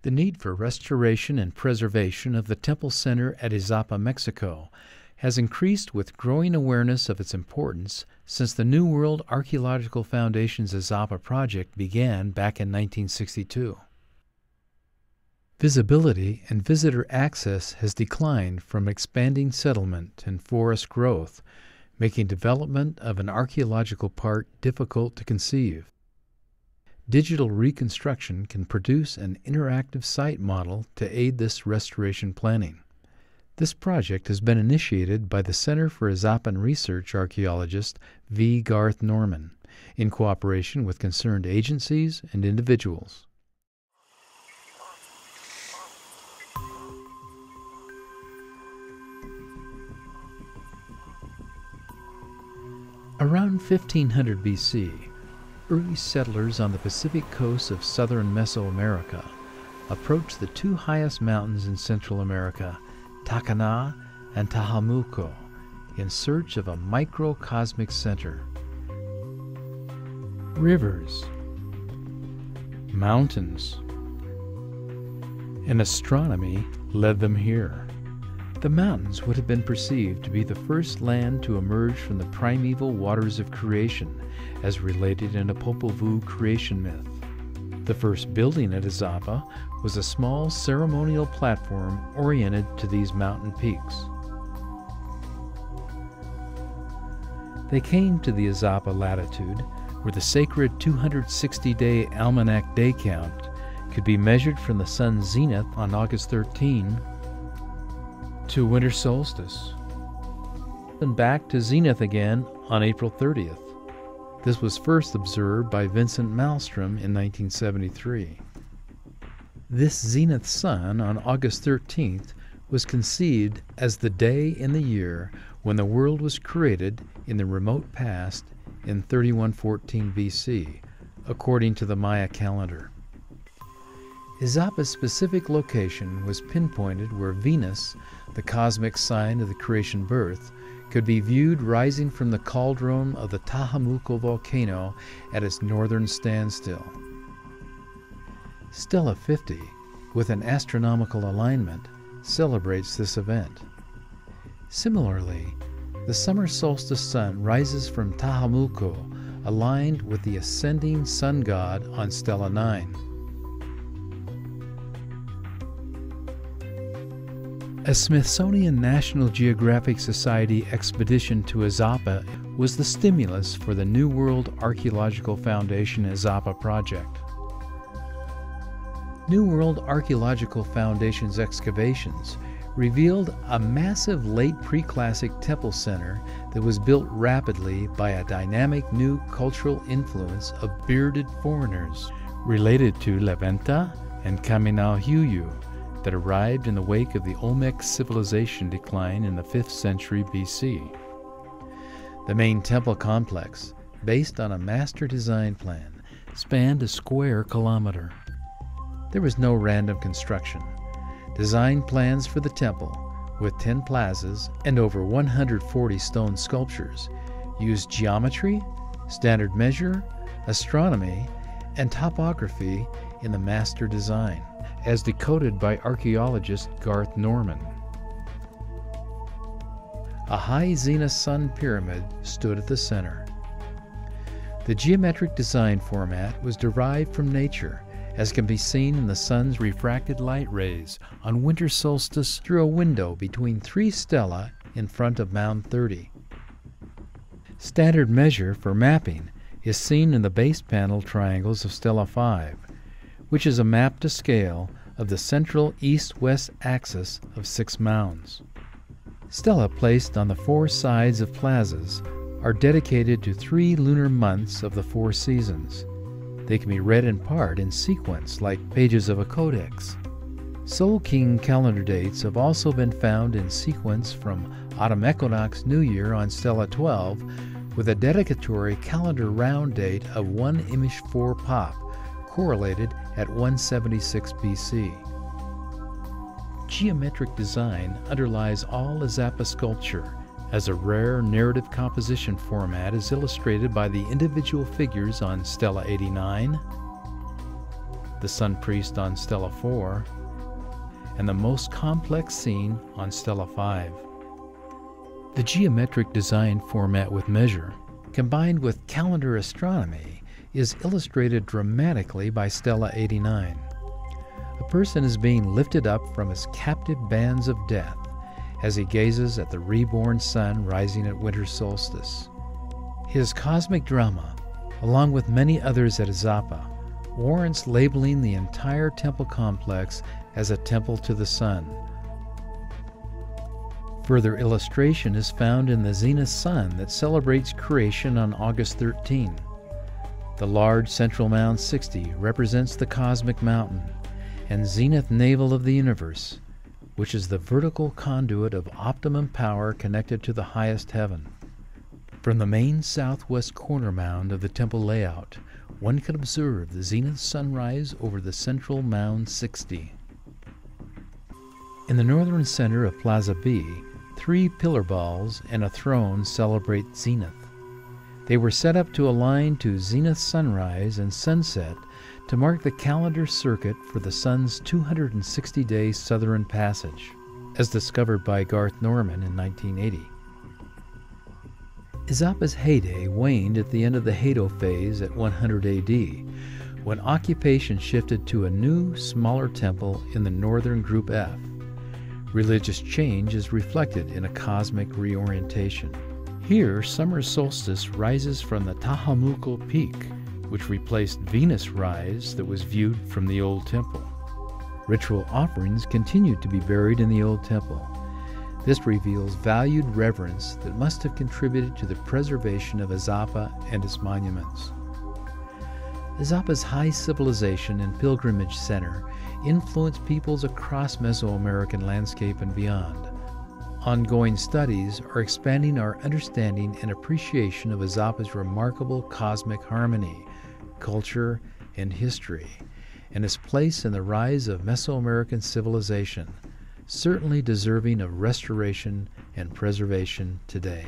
The need for restoration and preservation of the temple center at Izapa, Mexico, has increased with growing awareness of its importance since the New World Archeological Foundation's Izapa project began back in 1962. Visibility and visitor access has declined from expanding settlement and forest growth, making development of an archaeological park difficult to conceive. Digital reconstruction can produce an interactive site model to aid this restoration planning. This project has been initiated by the Center for Izapan Research archaeologist V. Garth Norman, in cooperation with concerned agencies and individuals. Around 1500 BC, early settlers on the Pacific coast of southern Mesoamerica approached the two highest mountains in Central America, Tacana and Tajamuco, in search of a microcosmic center. Rivers, mountains, and astronomy led them here. The mountains would have been perceived to be the first land to emerge from the primeval waters of creation, as related in a Popol Vuh creation myth. The first building at Izapa was a small ceremonial platform oriented to these mountain peaks. They came to the Izapa latitude, where the sacred 260-day almanac day count could be measured from the sun's zenith on August 13 to winter solstice, and back to zenith again on April 30th. This was first observed by Vincent Malmstrom in 1973. This zenith sun on August 13th was conceived as the day in the year when the world was created in the remote past in 3114 BC, according to the Maya calendar. Izapa's specific location was pinpointed where Venus, the cosmic sign of the creation birth, could be viewed rising from the cauldron of the Tajamuco volcano at its northern standstill. Stela 50, with an astronomical alignment, celebrates this event. Similarly, the summer solstice sun rises from Tajamuco, aligned with the ascending sun god on Stela 9. A Smithsonian National Geographic Society expedition to Izapa was the stimulus for the New World Archeological Foundation Izapa project. New World Archeological Foundation's excavations revealed a massive late pre-classic temple center that was built rapidly by a dynamic new cultural influence of bearded foreigners related to La Venta and Kaminau-Huyu, that arrived in the wake of the Olmec civilization decline in the 5th century BC. The main temple complex, based on a master design plan, spanned a square kilometer. There was no random construction. Design plans for the temple, with 10 plazas and over 140 stone sculptures, used geometry, standard measure, astronomy, and topography in the master design, as decoded by archaeologist Garth Norman. A high zenith sun pyramid stood at the center. The geometric design format was derived from nature, as can be seen in the sun's refracted light rays on winter solstice through a window between 3 stela in front of Mound 30. Standard measure for mapping is seen in the base panel triangles of Stela 5, which is a map to scale of the central east-west axis of 6 mounds. Stela placed on the 4 sides of plazas are dedicated to 3 lunar months of the 4 seasons. They can be read in part in sequence like pages of a codex. Sol King calendar dates have also been found in sequence from autumn equinox New Year on Stela 12 with a dedicatory calendar round date of 1 Imish 4 Pop, correlated at 176 BC. Geometric design underlies all Izapa sculpture, as a rare narrative composition format is illustrated by the individual figures on Stela 89, the Sun Priest on Stela 4, and the most complex scene on Stela 5. The geometric design format with measure, combined with calendar astronomy, is illustrated dramatically by Stela 89. A person is being lifted up from his captive bands of death as he gazes at the reborn sun rising at winter solstice. His cosmic drama, along with many others at Izapa, warrants labeling the entire temple complex as a temple to the sun. Further illustration is found in the zenith sun that celebrates creation on August 13. The large central mound 60 represents the cosmic mountain and zenith navel of the universe, which is the vertical conduit of optimum power connected to the highest heaven. From the main southwest corner mound of the temple layout, one can observe the zenith sunrise over the central mound 60. In the northern center of Plaza B, 3 pillar balls and a throne celebrate zenith. They were set up to align to zenith sunrise and sunset to mark the calendar circuit for the sun's 260-day southern passage, as discovered by Garth Norman in 1980. Izapa's heyday waned at the end of the Heido phase at 100 AD, when occupation shifted to a new, smaller temple in the northern Group F. Religious change is reflected in a cosmic reorientation. Here, summer solstice rises from the Tahamukal Peak, which replaced Venus Rise that was viewed from the old temple. Ritual offerings continued to be buried in the old temple. This reveals valued reverence that must have contributed to the preservation of Izapa and its monuments. Izapa's high civilization and pilgrimage center influenced peoples across Mesoamerican landscape and beyond. Ongoing studies are expanding our understanding and appreciation of Izapa's remarkable cosmic harmony, culture, and history, and its place in the rise of Mesoamerican civilization, certainly deserving of restoration and preservation today.